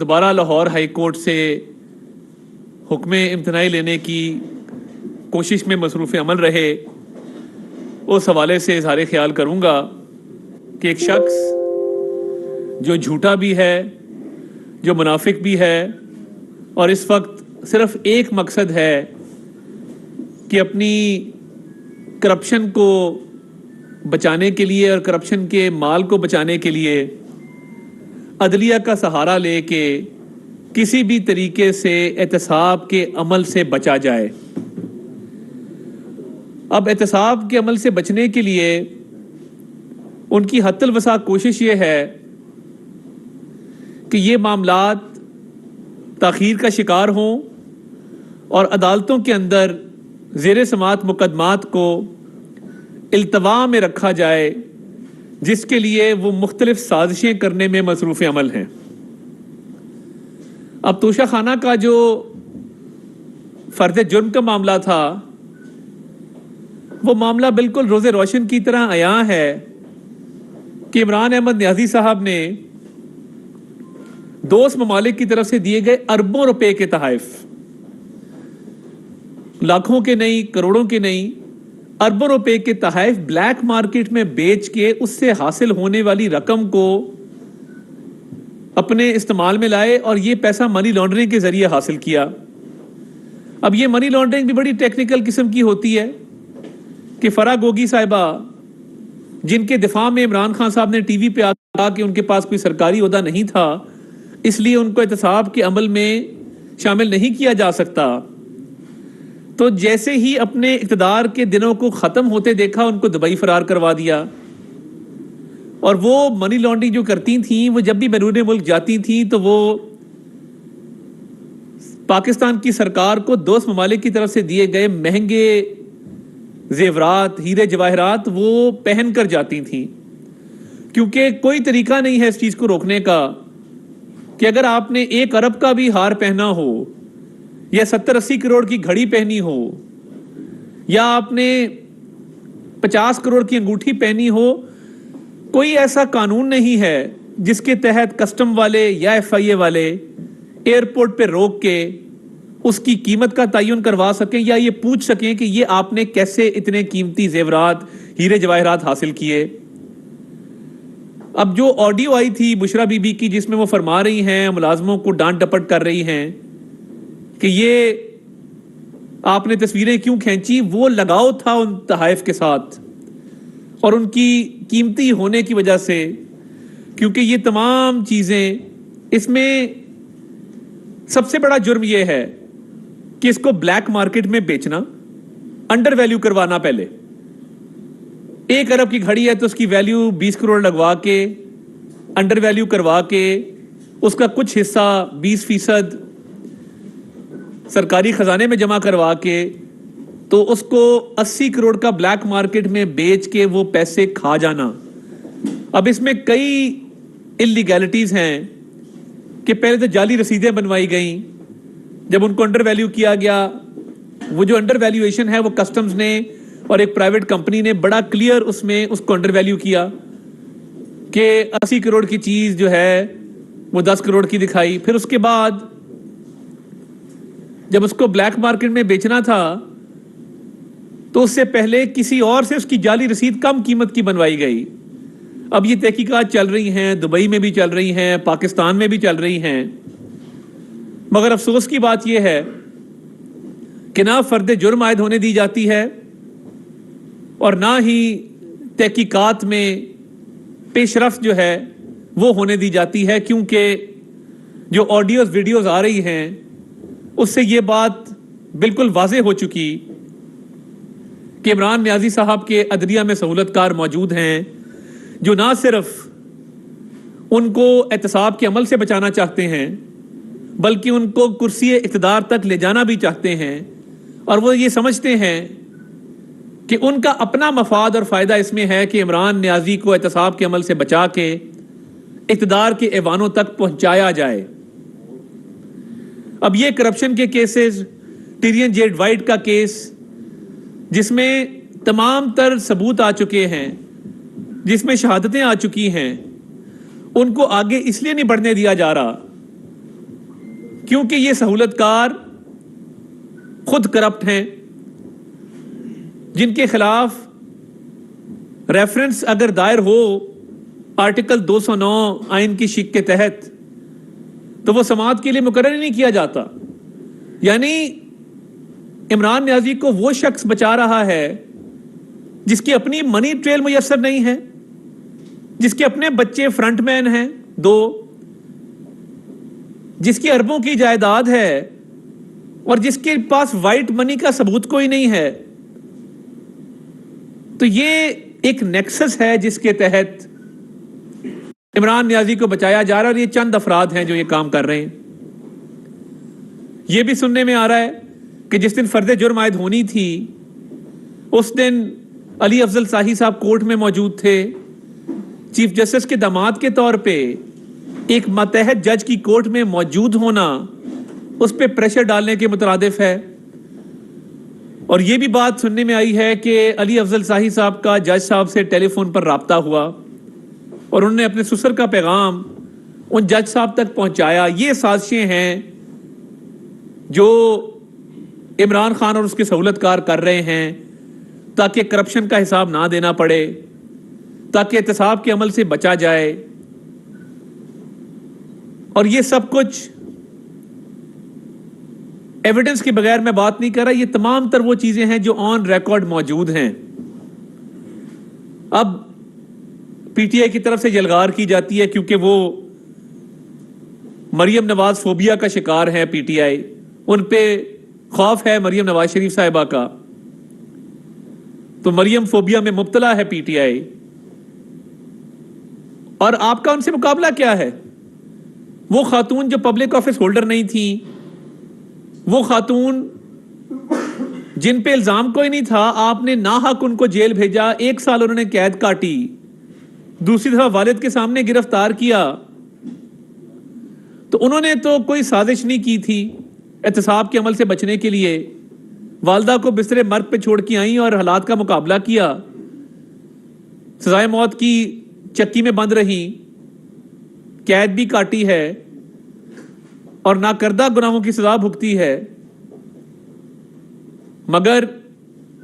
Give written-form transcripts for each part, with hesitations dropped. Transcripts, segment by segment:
دوبارہ Lahore high court سے حکم امتناعی لینے کی کوشش میں مصروف عمل رہے، اس حوالے سے اظہار خیال کروں گا کہ ایک شخص جو جھوٹا بھی ہے، جو منافق بھی ہے، اور اس وقت صرف ایک مقصد ہے کہ اپنی کرپشن کو بچانے کے لیے اور کرپشن کے مال کو بچانے کے لیے عدلیہ کا سہارا لے کے کسی بھی طریقے سے احتساب کے عمل سے بچا جائے۔ اب احتساب کے عمل سے بچنے کے لیے ان کی حد الوسع کوشش یہ ہے کہ یہ معاملات تاخیر کا شکار ہوں اور عدالتوں کے اندر زیر سماعت مقدمات کو التوا میں رکھا جائے، جس کے لیے وہ مختلف سازشیں کرنے میں مصروف عمل ہیں۔ اب توشہ خانہ کا جو فرد جرم کا معاملہ تھا، وہ معاملہ بالکل روز روشن کی طرح عیاں ہے کہ عمران احمد نیازی صاحب نے دوست ممالک کی طرف سے دیے گئے اربوں روپے کے تحائف، لاکھوں کے نہیں، کروڑوں کے نہیں، اربوں روپے کے تحائف بلیک مارکیٹ میں بیچ کے اس سے حاصل ہونے والی رقم کو اپنے استعمال میں لائے اور یہ پیسہ منی لانڈرنگ کے ذریعے حاصل کیا۔ اب یہ منی لانڈرنگ بھی بڑی ٹیکنیکل قسم کی ہوتی ہے کہ فرح گوگی صاحبہ، جن کے دفاع میں عمران خان صاحب نے ٹی وی پہ کہا کہ ان کے پاس کوئی سرکاری عہدہ نہیں تھا، اس لیے ان کو احتساب کے عمل میں شامل نہیں کیا جا سکتا، تو جیسے ہی اپنے اقتدار کے دنوں کو ختم ہوتے دیکھا ان کو دبئی فرار کروا دیا۔ اور وہ منی لانڈرنگ جو کرتی تھیں، وہ جب بھی بیرون ملک جاتی تھیں تو وہ پاکستان کی سرکار کو دوست ممالک کی طرف سے دیے گئے مہنگے زیورات، ہیرے جواہرات وہ پہن کر جاتی تھیں، کیونکہ کوئی طریقہ نہیں ہے اس چیز کو روکنے کا کہ اگر آپ نے 1 ارب کا بھی ہار پہنا ہو یا 70-80 کروڑ کی گھڑی پہنی ہو یا آپ نے 50 کروڑ کی انگوٹھی پہنی ہو، کوئی ایسا قانون نہیں ہے جس کے تحت کسٹم والے یا ایف آئی اے والے ایئرپورٹ پہ روک کے اس کی قیمت کا تعین کروا سکیں یا یہ پوچھ سکیں کہ یہ آپ نے کیسے اتنے قیمتی زیورات، ہیرے جواہرات حاصل کیے۔ اب جو آڈیو آئی تھی بشرا بی بی کی، جس میں وہ فرما رہی ہیں، ملازموں کو ڈانٹ ڈپٹ کر رہی ہیں کہ یہ آپ نے تصویریں کیوں کھینچی، وہ لگاؤ تھا ان تحائف کے ساتھ اور ان کی قیمتی ہونے کی وجہ سے، کیونکہ یہ تمام چیزیں، اس میں سب سے بڑا جرم یہ ہے کہ اس کو بلیک مارکیٹ میں بیچنا، انڈر ویلیو کروانا۔ پہلے 1 ارب کی گھڑی ہے تو اس کی ویلیو 20 کروڑ لگوا کے، انڈر ویلیو کروا کے، اس کا کچھ حصہ 20% سرکاری خزانے میں جمع کروا کے، تو اس کو 80 کروڑ کا بلیک مارکیٹ میں بیچ کے وہ پیسے کھا جانا۔ اب اس میں کئی انلیگیلٹیز ہیں کہ پہلے تو جعلی رسیدیں بنوائی گئیں، جب ان کو انڈر ویلیو کیا گیا، وہ جو انڈر ویلیویشن ہے وہ کسٹمز نے اور ایک پرائیویٹ کمپنی نے بڑا کلیئر اس میں اس کو انڈر ویلیو کیا کہ 80 کروڑ کی چیز جو ہے وہ 10 کروڑ کی دکھائی۔ پھر اس کے بعد جب اس کو بلیک مارکیٹ میں بیچنا تھا تو اس سے پہلے کسی اور سے اس کی جعلی رسید کم قیمت کی بنوائی گئی۔ اب یہ تحقیقات چل رہی ہیں، دبئی میں بھی چل رہی ہیں، پاکستان میں بھی چل رہی ہیں، مگر افسوس کی بات یہ ہے کہ نہ فرد جرم عائد ہونے دی جاتی ہے اور نہ ہی تحقیقات میں پیش رفت جو ہے وہ ہونے دی جاتی ہے، کیونکہ جو آڈیوز ویڈیوز آ رہی ہیں اس سے یہ بات بالکل واضح ہو چکی کہ عمران نیازی صاحب کے عدلیہ میں سہولت کار موجود ہیں، جو نہ صرف ان کو احتساب کے عمل سے بچانا چاہتے ہیں بلکہ ان کو کرسی اقتدار تک لے جانا بھی چاہتے ہیں، اور وہ یہ سمجھتے ہیں کہ ان کا اپنا مفاد اور فائدہ اس میں ہے کہ عمران نیازی کو احتساب کے عمل سے بچا کے اقتدار کے ایوانوں تک پہنچایا جائے۔ اب یہ کرپشن کے کیسز، ٹیرین جیڈ وائٹ کا کیس، جس میں تمام تر ثبوت آ چکے ہیں، جس میں شہادتیں آ چکی ہیں، ان کو آگے اس لیے نہیں بڑھنے دیا جا رہا کیونکہ یہ سہولت کار خود کرپٹ ہیں، جن کے خلاف ریفرنس اگر دائر ہو آرٹیکل 209 آئین کی شق کے تحت تو وہ سماعت کے لیے مقرر ہی نہیں کیا جاتا. یعنی عمران نیازی کو وہ شخص بچا رہا ہے جس کی اپنی منی ٹریل میسر نہیں ہے، جس کے اپنے بچے فرنٹ مین ہیں 2، جس کی اربوں کی جائیداد ہے اور جس کے پاس وائٹ منی کا ثبوت کوئی نہیں ہے. تو یہ ایک نیکسس ہے جس کے تحت عمران نیازی کو بچایا جا رہا ہے، اور یہ چند افراد ہیں جو یہ کام کر رہے ہیں. یہ بھی سننے میں آ رہا ہے کہ جس دن فرد جرم عائد ہونی تھی اس دن علی افضل شاہی صاحب کورٹ میں موجود تھے. چیف جسٹس کے داماد کے طور پہ ایک ماتحت جج کی کورٹ میں موجود ہونا اس پہ پریشر ڈالنے کے مترادف ہے. اور یہ بھی بات سننے میں آئی ہے کہ علی افضل شاہی صاحب کا جج صاحب سے ٹیلی فون پر رابطہ ہوا اور انہوں نے اپنے سسر کا پیغام ان جج صاحب تک پہنچایا. یہ سازشیں ہیں جو عمران خان اور اس کے سہولت کار کر رہے ہیں تاکہ کرپشن کا حساب نہ دینا پڑے، تاکہ احتساب کے عمل سے بچا جائے. اور یہ سب کچھ ایویڈنس کے بغیر میں بات نہیں کر رہا، یہ تمام تر وہ چیزیں ہیں جو آن ریکارڈ موجود ہیں. اب پی ٹی آئی کی طرف سے یلغار کی جاتی ہے کیونکہ وہ مریم نواز فوبیا کا شکار ہے. پی ٹی آئی ان پہ خوف ہے مریم نواز شریف صاحبہ کا، تو مریم فوبیا میں مبتلا ہے پی ٹی آئی. اور آپ کا ان سے مقابلہ کیا ہے؟ وہ خاتون جو پبلک آفس ہولڈر نہیں تھی، وہ خاتون جن پہ الزام کوئی نہیں تھا، آپ نے ناحق ان کو جیل بھیجا، 1 سال انہوں نے قید کاٹی، دوسری طرف والد کے سامنے گرفتار کیا. تو انہوں نے تو کوئی سازش نہیں کی تھی احتساب کے عمل سے بچنے کے لیے. والدہ کو بستر مرگ پہ چھوڑ کے آئیں اور حالات کا مقابلہ کیا، سزائے موت کی چکی میں بند رہی، قید بھی کاٹی ہے اور ناکردہ گناہوں کی سزا بھگتی ہے، مگر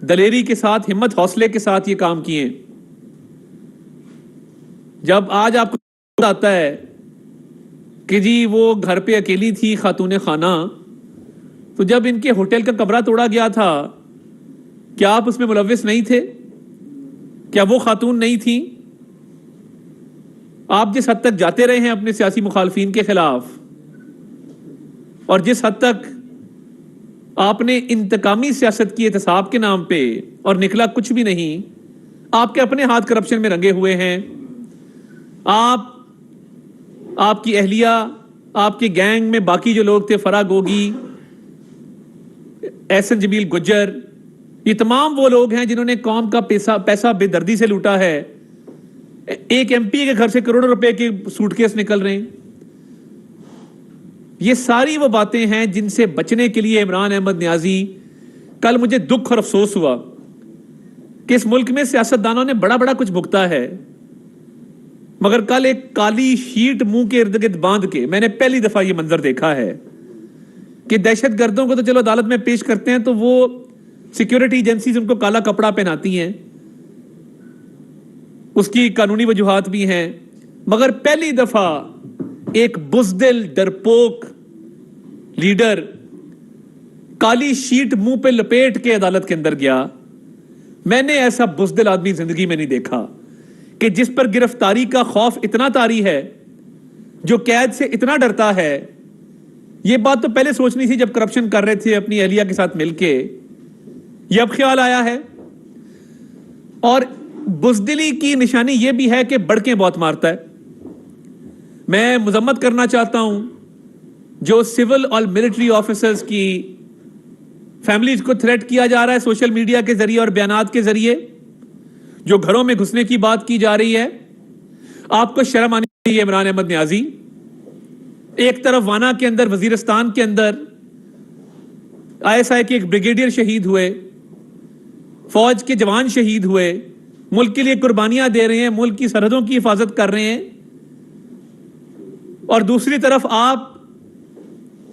دلیری کے ساتھ، ہمت حوصلے کے ساتھ یہ کام کیے. جب آج آپ کو آتا ہے کہ جی وہ گھر پہ اکیلی تھی خاتون خانہ، تو جب ان کے ہوٹل کا کمرہ توڑا گیا تھا کیا آپ اس میں ملوث نہیں تھے؟ کیا وہ خاتون نہیں تھی؟ آپ جس حد تک جاتے رہے ہیں اپنے سیاسی مخالفین کے خلاف، اور جس حد تک آپ نے انتقامی سیاست کی احتساب کے نام پہ، اور نکلا کچھ بھی نہیں، آپ کے اپنے ہاتھ کرپشن میں رنگے ہوئے ہیں. آپ کی اہلیہ، آپ کے گینگ میں باقی جو لوگ تھے، فرا گوگی، احسن جمیل گجر، یہ تمام وہ لوگ ہیں جنہوں نے قوم کا پیسہ بے دردی سے لوٹا ہے. ایک ایم پی کے گھر سے کروڑوں روپے کے سوٹ کیس نکل رہے ہیں. یہ ساری وہ باتیں ہیں جن سے بچنے کے لیے عمران احمد نیازی، کل مجھے دکھ اور افسوس ہوا کہ اس ملک میں سیاستدانوں نے بڑا کچھ بھگتا ہے، مگر کل ایک کالی شیٹ منہ کے ارد گرد باندھ کے میں نے پہلی دفعہ یہ منظر دیکھا ہے کہ دہشت گردوں کو تو چلو عدالت میں پیش کرتے ہیں تو وہ سیکیورٹی ایجنسیز ان کو کالا کپڑا پہناتی ہیں، اس کی قانونی وجوہات بھی ہیں، مگر پہلی دفعہ ایک بزدل ڈرپوک لیڈر کالی شیٹ منہ پہ لپیٹ کے عدالت کے اندر گیا. میں نے ایسا بزدل آدمی زندگی میں نہیں دیکھا کہ جس پر گرفتاری کا خوف اتنا طاری ہے، جو قید سے اتنا ڈرتا ہے. یہ بات تو پہلے سوچنی تھی جب کرپشن کر رہے تھے اپنی اہلیہ کے ساتھ مل کے، یہ اب خیال آیا ہے. اور بزدلی کی نشانی یہ بھی ہے کہ بڑکیں بہت مارتا ہے. میں مذمت کرنا چاہتا ہوں جو سول اور ملٹری آفیسرز کی فیملیز کو تھریٹ کیا جا رہا ہے سوشل میڈیا کے ذریعے اور بیانات کے ذریعے، جو گھروں میں گھسنے کی بات کی جا رہی ہے. آپ کو شرم آنی چاہیے عمران احمد نیازی. ایک طرف وانا کے اندر، وزیرستان کے اندر ISI کے ایک بریگیڈیئر شہید ہوئے، فوج کے جوان شہید ہوئے، ملک کے لیے قربانیاں دے رہے ہیں، ملک کی سرحدوں کی حفاظت کر رہے ہیں، اور دوسری طرف آپ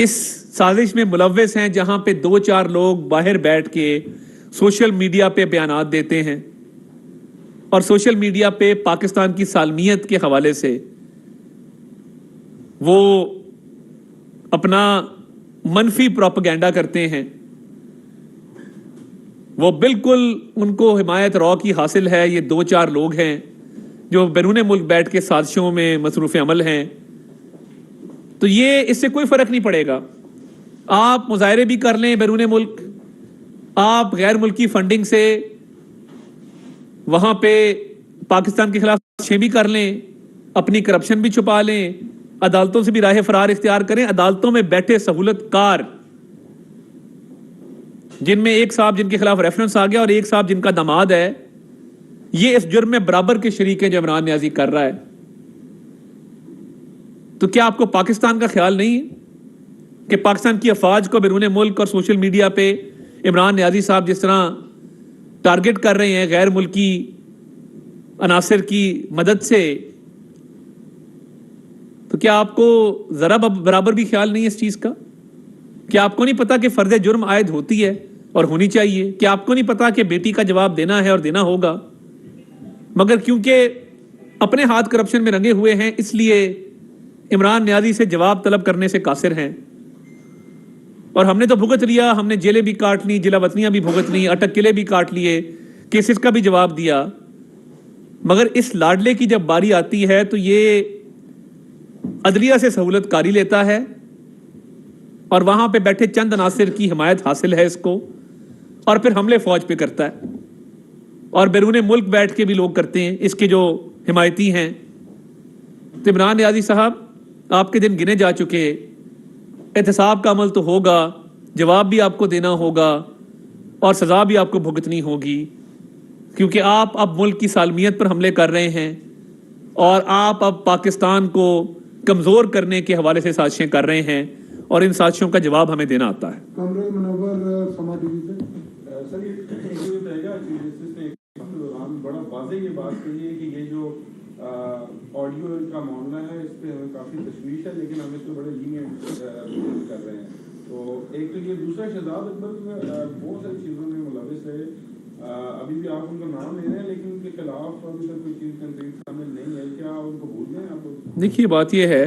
اس سازش میں ملوث ہیں جہاں پہ 2-4 لوگ باہر بیٹھ کے سوشل میڈیا پہ بیانات دیتے ہیں اور سوشل میڈیا پہ پاکستان کی سالمیت کے حوالے سے وہ اپنا منفی پروپیگنڈا کرتے ہیں. وہ بالکل ان کو حمایت رو کی حاصل ہے. یہ 2-4 لوگ ہیں جو بیرون ملک بیٹھ کے سازشوں میں مصروف عمل ہیں. تو یہ اس سے کوئی فرق نہیں پڑے گا. آپ مظاہرے بھی کر لیں بیرون ملک, آپ غیر ملکی فنڈنگ سے وہاں پہ پاکستان کے خلاف سازشیں بھی کر لیں, اپنی کرپشن بھی چھپا لیں, عدالتوں سے بھی راہ فرار اختیار کریں. عدالتوں میں بیٹھے سہولت کار جن میں ایک صاحب جن کے خلاف ریفرنس آ گیا اور ایک صاحب جن کا داماد ہے, یہ اس جرم میں برابر کے شریک ہیں جو عمران نیازی کر رہا ہے. تو کیا آپ کو پاکستان کا خیال نہیں ہے کہ پاکستان کی افواج کو بیرون ملک اور سوشل میڈیا پہ عمران نیازی صاحب جس طرح ٹارگٹ کر رہے ہیں غیر ملکی عناصر کی مدد سے, تو کیا آپ کو ذرا برابر بھی خیال نہیں ہے اس چیز کا؟ کیا آپ کو نہیں پتا کہ فرض جرم عائد ہوتی ہے اور ہونی چاہیے؟ کیا آپ کو نہیں پتا کہ بیٹی کا جواب دینا ہے اور دینا ہوگا؟ مگر کیونکہ اپنے ہاتھ کرپشن میں رنگے ہوئے ہیں اس لیے عمران نیازی سے جواب طلب کرنے سے قاصر ہیں. اور ہم نے تو بھگت لیا, ہم نے جیلیں بھی کاٹ لی, جلا وطنیاں بھی بھگت لی, اٹک قلعے بھی کاٹ لیے, کیسز کا بھی جواب دیا. مگر اس لاڈلے کی جب باری آتی ہے تو یہ عدلیہ سے سہولت کاری لیتا ہے اور وہاں پہ بیٹھے چند عناصر کی حمایت حاصل ہے اس کو, اور پھر حملے فوج پہ کرتا ہے. اور بیرون ملک بیٹھ کے بھی لوگ کرتے ہیں اس کے جو حمایتی ہیں. تو عمران نیازی صاحب, آپ کے دن گنے جا چکے. احتساب کا عمل تو ہوگا, جواب بھی آپ کو دینا ہوگا اور سزا بھی آپ کو بھگتنی ہوگی, کیونکہ آپ اب ملک کی سالمیت پر حملے کر رہے ہیں اور آپ اب پاکستان کو کمزور کرنے کے حوالے سے سازشیں کر رہے ہیں اور ان سازشوں کا جواب ہمیں دینا آتا ہے. کامریڈ منور سما ٹی وی سے. سر یہ بتائے گا چیف جسٹس نے بڑا واضح یہ بات کہی ہے کہ یہ جو آڈیو کا معاملہ ہے اس پہ ہمیں کافی تشویش ہے, لیکن ہم اس پہ بڑے لینئنٹ کر رہے ہیں. تو ایک تو یہ, دوسرا شہزاد اکبر بہت ساری چیزوں میں ملوث ہے, ابھی بھی آپ ان کا نام لے رہے ہیں لیکن ان کے خلاف ابھی تک کوئی چیز کنکریٹ سامنے نہیں ہے. کیا ان کو بھول گئے آپ؟ دیکھیے بات یہ ہے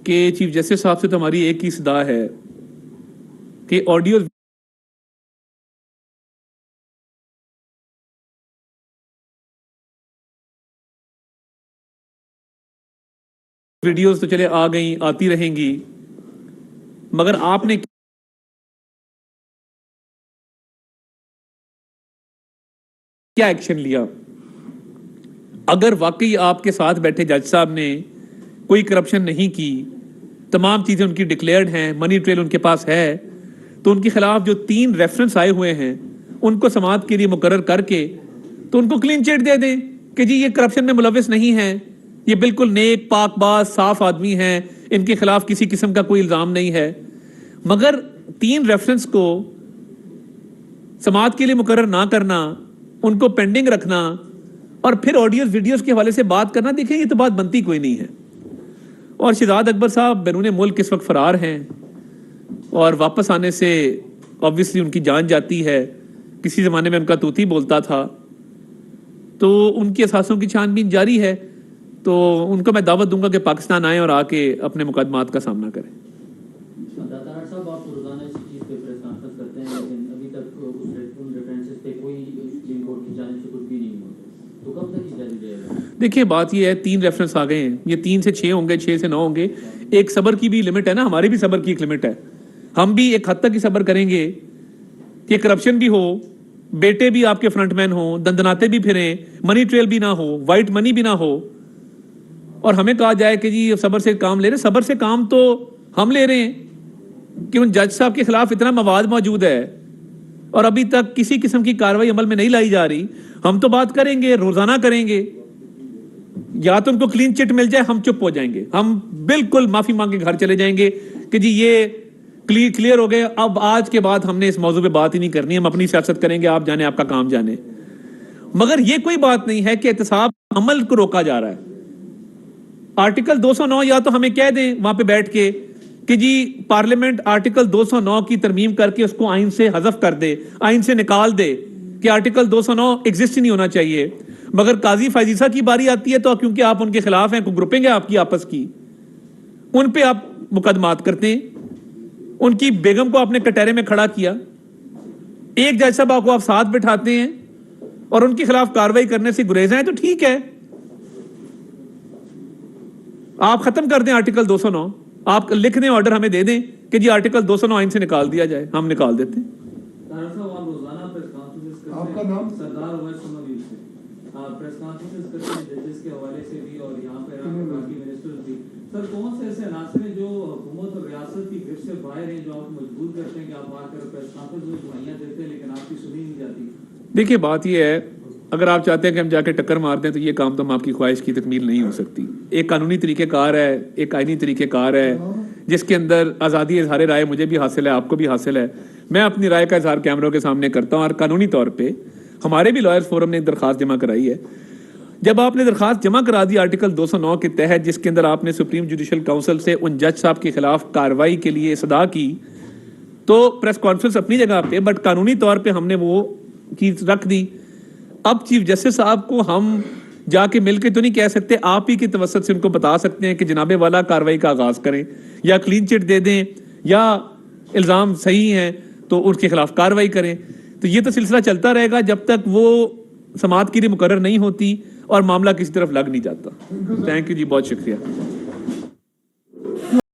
کہ چیف جسٹس صاحب سے تو ہماری ایک ہی صدا ہے کہ آڈیو ویڈیوز تو چلے آ گئیں, آتی رہیں گی, مگر آپ نے کیا ایکشن لیا؟ اگر واقعی آپ کے ساتھ بیٹھے جج صاحب نے کوئی کرپشن نہیں کی, تمام چیزیں ان کی ڈکلیئرڈ ہیں, منی ٹریل ان کے پاس ہے, تو ان کے خلاف جو 3 ریفرنس آئے ہوئے ہیں ان کو سماعت کے لیے مقرر کر کے تو ان کو کلین چٹ دے دیں کہ جی یہ کرپشن میں ملوث نہیں ہیں, یہ بالکل نیک پاک باز صاف آدمی ہیں, ان کے خلاف کسی قسم کا کوئی الزام نہیں ہے. مگر 3 ریفرنس کو سماعت کے لیے مقرر نہ کرنا, ان کو پینڈنگ رکھنا اور پھر آڈیوز ویڈیوز کے حوالے سے بات کرنا, دیکھیں یہ تو بات بنتی کوئی نہیں ہے. اور شہزاد اکبر صاحب بیرون ملک اس وقت فرار ہیں اور واپس آنے سے obviously ان کی جان جاتی ہے. کسی زمانے میں ان کا طوطی بولتا تھا, تو ان کی اثاثوں کی چھان بین جاری ہے. تو ان کو میں دعوت دوں گا کہ پاکستان آئیں اور آ کے اپنے مقدمات کا سامنا کریں. داتا صاحب, آپ روزانہ اسی چیز پہ پریس کانفرنس کرتے ہیں لیکن ابھی تک ان ریفرنسز پہ کوئی سپریم کورٹ کی جانب سے کچھ بھی نہیں ہوا, تو کب تک یہ جاری رہے گا؟ دیکھیں بات یہ ہے, 3 ریفرنس آ گئے ہیں, یہ 3 سے 6 ہوں گے, 6 سے 9 ہوں گے. ایک صبر کی بھی لمٹ ہے نا, ہماری بھی صبر کی ایک لمٹ ہے. ہم بھی ایک حد تک ہی صبر کریں گے کہ کرپشن بھی ہو, بیٹے بھی آپ کے فرنٹ مین ہوں, دندناتے بھی پھریں, منی ٹریل بھی نہ ہو, وائٹ منی بھی نہ ہو, اور ہمیں کہا جائے کہ جی صبر سے کام لے رہے. صبر سے کام تو ہم لے رہے ہیں کہ ان جج صاحب کے خلاف اتنا مواد موجود ہے اور ابھی تک کسی قسم کی کارروائی عمل میں نہیں لائی جا رہی. ہم تو بات کریں گے, روزانہ کریں گے, یا تو ان کو کلین چٹ مل جائے ہم چپ ہو جائیں گے, ہم بالکل معافی مانگ کے گھر چلے جائیں گے کہ جی یہ کلیئر ہو گئے, اب آج کے بعد ہم نے اس موضوع پہ بات ہی نہیں کرنی, ہم اپنی سیاست کریں گے, آپ جانے آپ کا کام جانے. مگر یہ کوئی بات نہیں ہے کہ احتساب عمل کو روکا جا رہا ہے. آرٹیکل 209 یا تو ہمیں کہہ دیں وہاں پہ بیٹھ کے کہ جی پارلیمنٹ آرٹیکل 209 کی ترمیم کر کے اس کو آئین سے حذف کر دے, آئین سے نکال دے کہ آرٹیکل 209 ایگزسٹ ہی نہیں ہونا چاہیے. مگر قاضی فائزیسہ کی باری آتی ہے تو کیونکہ آپ ان کے خلاف ہیں, کوئی گروپنگ ہے آپ کی آپس کی, ان پہ آپ مقدمات کرتے ہیں. ان کی بیگم کو آپ نے کٹہرے میں کھڑا کیا, ایک جج صاحب کو آپ ساتھ بٹھاتے ہیں اور ان کے خلاف کاروائی کرنے سے گریز ہیں, تو ٹھیک ہے آپ ختم کر دیں آرٹیکل 209, آپ لکھ دیں آرڈر ہمیں دے دیں کہ جی آرٹیکل 209 آئین سے نکال دیا جائے, ہم نکال دیتے ہیں. آپ کا نام؟ سردار عمر سماویل سے پریس کانفرنس کرتے ہیں ججز کے حوالے سے بھی اور یہاں پہ باقی منسٹرز بھی. سر کون سے ایسے عناصر ہیں جو حکومت اور ریاست کی گرفت سے باہر ہیں, جو آپ مجبور کرتے ہیں کہ آپ آ کر پریس کانفرنس میں دعائیاں دیتے ہیں لیکن آپ کی سنی نہیں جاتی؟ دیکھیے بات یہ ہے, اگر آپ چاہتے ہیں کہ ہم جا کے ٹکر مار دیں تو یہ کام تو ہم آپ کی خواہش کی تکمیل نہیں ہو سکتی. ایک قانونی طریقہ کار ہے, ایک آئینی طریقہ کار ہے جس کے اندر آزادی اظہار رائے مجھے بھی حاصل ہے, آپ کو بھی حاصل ہے. میں اپنی رائے کا اظہار کیمروں کے سامنے کرتا ہوں, اور قانونی طور پہ ہمارے بھی لائرز فورم نے درخواست جمع کرائی ہے. جب آپ نے درخواست جمع کرا دی آرٹیکل 209 کے تحت, جس کے اندر آپ نے سپریم جوڈیشل کونسل سے ان جج صاحب کے خلاف کارروائی کے لیے صدا کی, تو پریس کانفرنس اپنی جگہ پہ, بٹ قانونی طور پہ ہم نے وہ چیز رکھ دی. اب چیف جسٹس صاحب کو ہم جا کے مل کے تو نہیں کہہ سکتے, آپ ہی کے توسط سے ان کو بتا سکتے ہیں کہ جناب والا کارروائی کا آغاز کریں, یا کلین چٹ دے دیں, یا الزام صحیح ہیں تو ان کے خلاف کارروائی کریں. تو یہ تو سلسلہ چلتا رہے گا جب تک وہ سماعت کے لیے مقرر نہیں ہوتی اور معاملہ کسی طرف لگ نہیں جاتا. تھینک یو جی, بہت شکریہ.